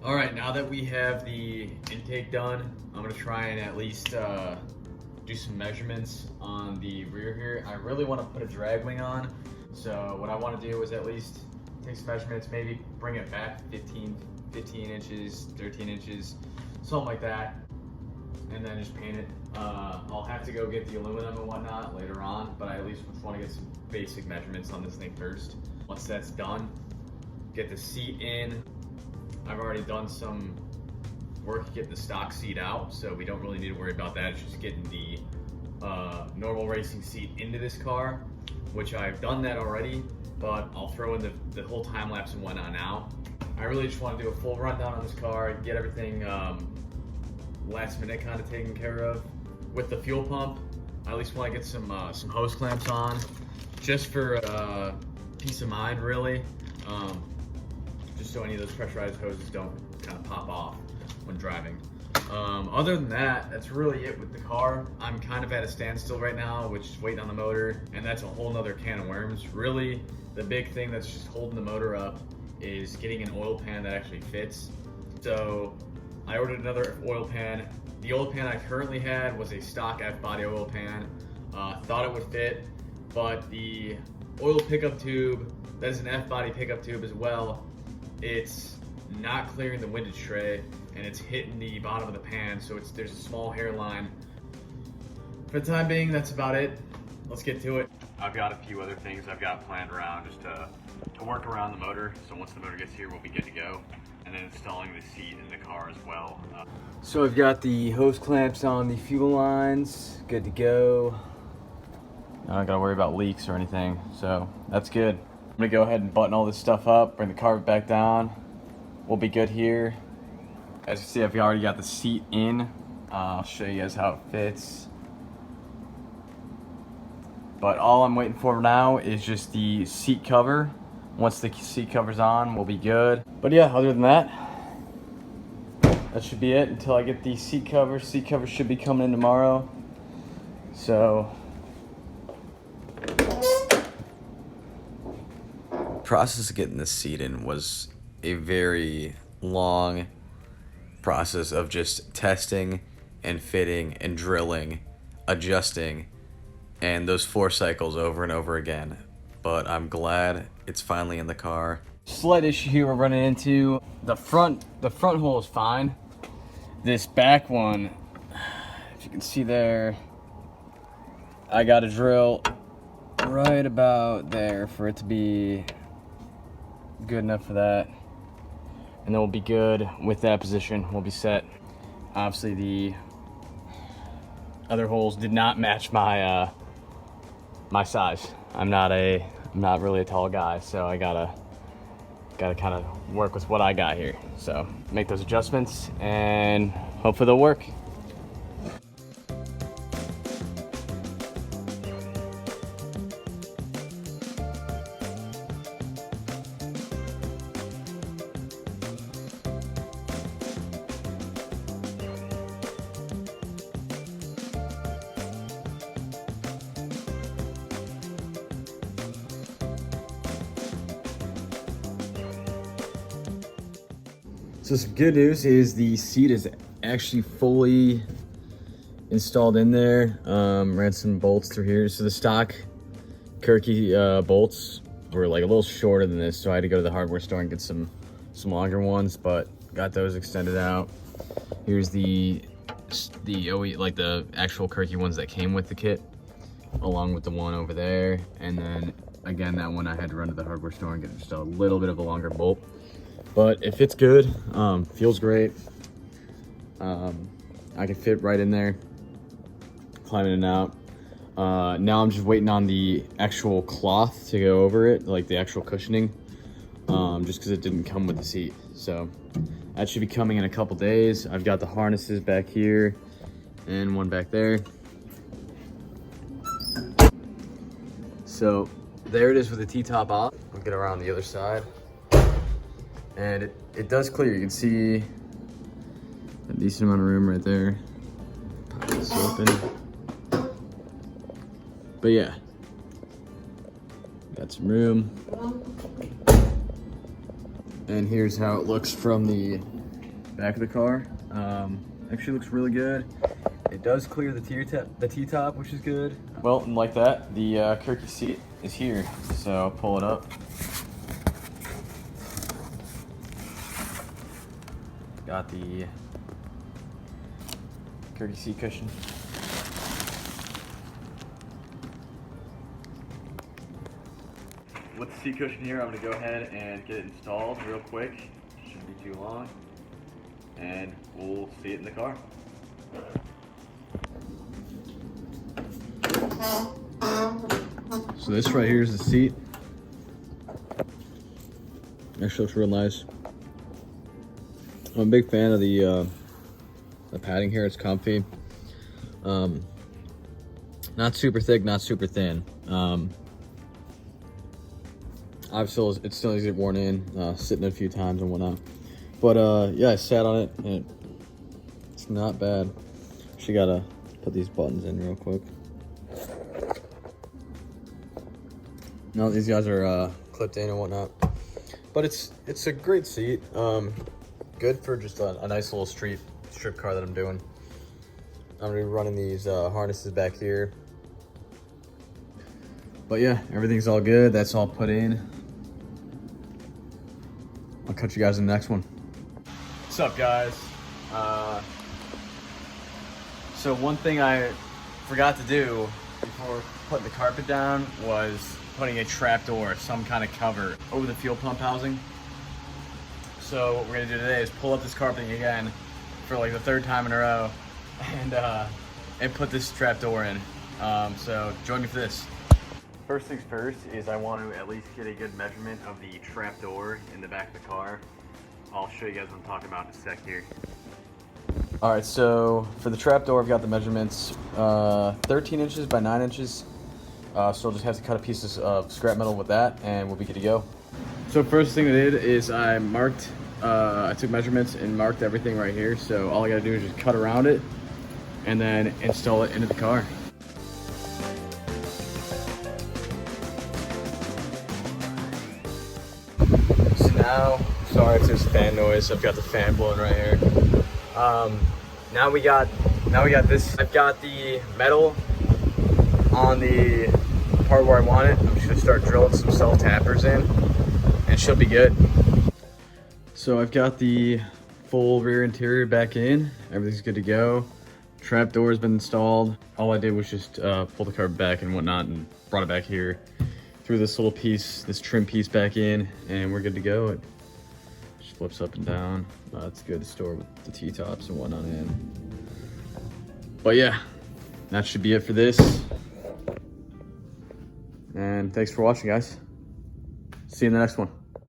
All right, now that we have the intake done, I'm gonna try and at least do some measurements on the rear here. I really want to put a drag wing on, so what I want to do is at least take some measurements, maybe bring it back 15 inches, 13 inches, something like that, and then just paint it. I'll have to go get the aluminum and whatnot later on, but I at least want to get some basic measurements on this thing first. Once that's done, get the seat in. I've already done some work getting the stock seat out, so we don't really need to worry about that. It's just getting the normal racing seat into this car, which I've done that already, but I'll throw in the whole time lapse and whatnot now. I really just want to do a full rundown on this car, get everything last minute kind of taken care of. With the fuel pump, I at least want to get some hose clamps on, just for peace of mind, really. Just so any of those pressurized hoses don't kind of pop off when driving. Other than that, that's really it with the car. I'm kind of at a standstill right now, which is waiting on the motor, and that's a whole nother can of worms. Really, the big thing that's just holding the motor up is getting an oil pan that actually fits. So I ordered another oil pan. The oil pan I currently had was a stock Fbody oil pan. Thought it would fit, but the oil pickup tube, that is an Fbody pickup tube as well, it's not clearing the windage tray and it's hitting the bottom of the pan, so there's a small hairline. For the time being, that's about it. Let's get to it. I've got a few other things I've got planned around just to work around the motor, so once the motor gets here, we'll be good to go. And then installing the seat in the car as well. So I've got the hose clamps on the fuel lines, good to go. I don't gotta worry about leaks or anything, so that's good. I'm gonna go ahead and button all this stuff up, bring the carpet back down. We'll be good here. As you see, I've already got the seat in. I'll show you guys how it fits. But all I'm waiting for now is just the seat cover. Once the seat cover's on, we'll be good. But yeah, other than that, that should be it until I get the seat cover. Seat cover should be coming in tomorrow. So process of getting this seat in was a very long process of just testing and fitting and drilling, adjusting, and those 4 cycles over and over again. But I'm glad it's finally in the car. slight issue here we're running into. The front hole is fine. This back one, if you can see there, I got to drill right about there for it to be good enough for that, and then we'll be good with that position. We'll be set. Obviously the other holes did not match my my size. I'm not really a tall guy, so I gotta kind of work with what I got here. So make those adjustments and hopefully they'll work. So some good news is the seat is actually fully installed in there. Ran some bolts through here. So the stock Kirky bolts were like a little shorter than this, so I had to go to the hardware store and get some longer ones, but got those extended out. Here's the OE, like the actual Kirky ones that came with the kit, along with the one over there. And then again, that one I had to run to the hardware store and get just a little bit of a longer bolt. But it fits good, feels great. I can fit right in there, climbing in and out. Now I'm just waiting on the actual cloth to go over it, like the actual cushioning, just because it didn't come with the seat. So that should be coming in a couple days. I've got the harnesses back here and one back there. So there it is with the T-top off. I'll get around the other side. And it does clear. You can see a decent amount of room right there. Pop this open. But yeah, got some room. And here's how it looks from the back of the car. Actually looks really good. It does clear the T-top, which is good. Well, and like that, the Kirky seat is here. So I'll pull it up. Got the Kirky seat cushion. With the seat cushion here, I'm gonna go ahead and get it installed real quick. Shouldn't be too long. And we'll see it in the car. So this right here is the seat. Actually looks real nice. I'm a big fan of the padding here. It's comfy. Not super thick, not super thin. Obviously, it's still easy to get worn in, sitting a few times and whatnot. But yeah, I sat on it and it's not bad. Actually gotta put these buttons in real quick. No, these guys are clipped in and whatnot. But it's a great seat. Good for just a nice little strip car that I'm doing. I'm gonna be running these harnesses back here. But yeah, everything's all good. That's all put in. I'll catch you guys in the next one. What's up, guys? So one thing I forgot to do before putting the carpet down was putting a trap door, some kind of cover, over the fuel pump housing. So what we're gonna do today is pull up this carpeting again for like the 3rd time in a row and put this trap door in. So join me for this. First things first is I want to at least get a good measurement of the trap door in the back of the car. I'll show you guys what I'm talking about in a sec here. All right, so for the trap door, I've got the measurements 13 inches by 9 inches. So I'll just have to cut a piece of scrap metal with that and we'll be good to go. So first thing I did is I took measurements and marked everything right here. So all I gotta do is just cut around it and then install it into the car. So now, sorry if there's fan noise. I've got the fan blowing right here. Now we got this. I've got the metal on the part where I want it. I'm just gonna start drilling some self-tappers in and it should be good. So I've got the full rear interior back in. Everything's good to go. Trap door has been installed. All I did was just pull the carpet back and whatnot and brought it back here. Threw this little piece, this trim piece back in and we're good to go. It just flips up and down. It's good to store with the T-tops and whatnot in. But yeah, that should be it for this. And thanks for watching, guys. See you in the next one.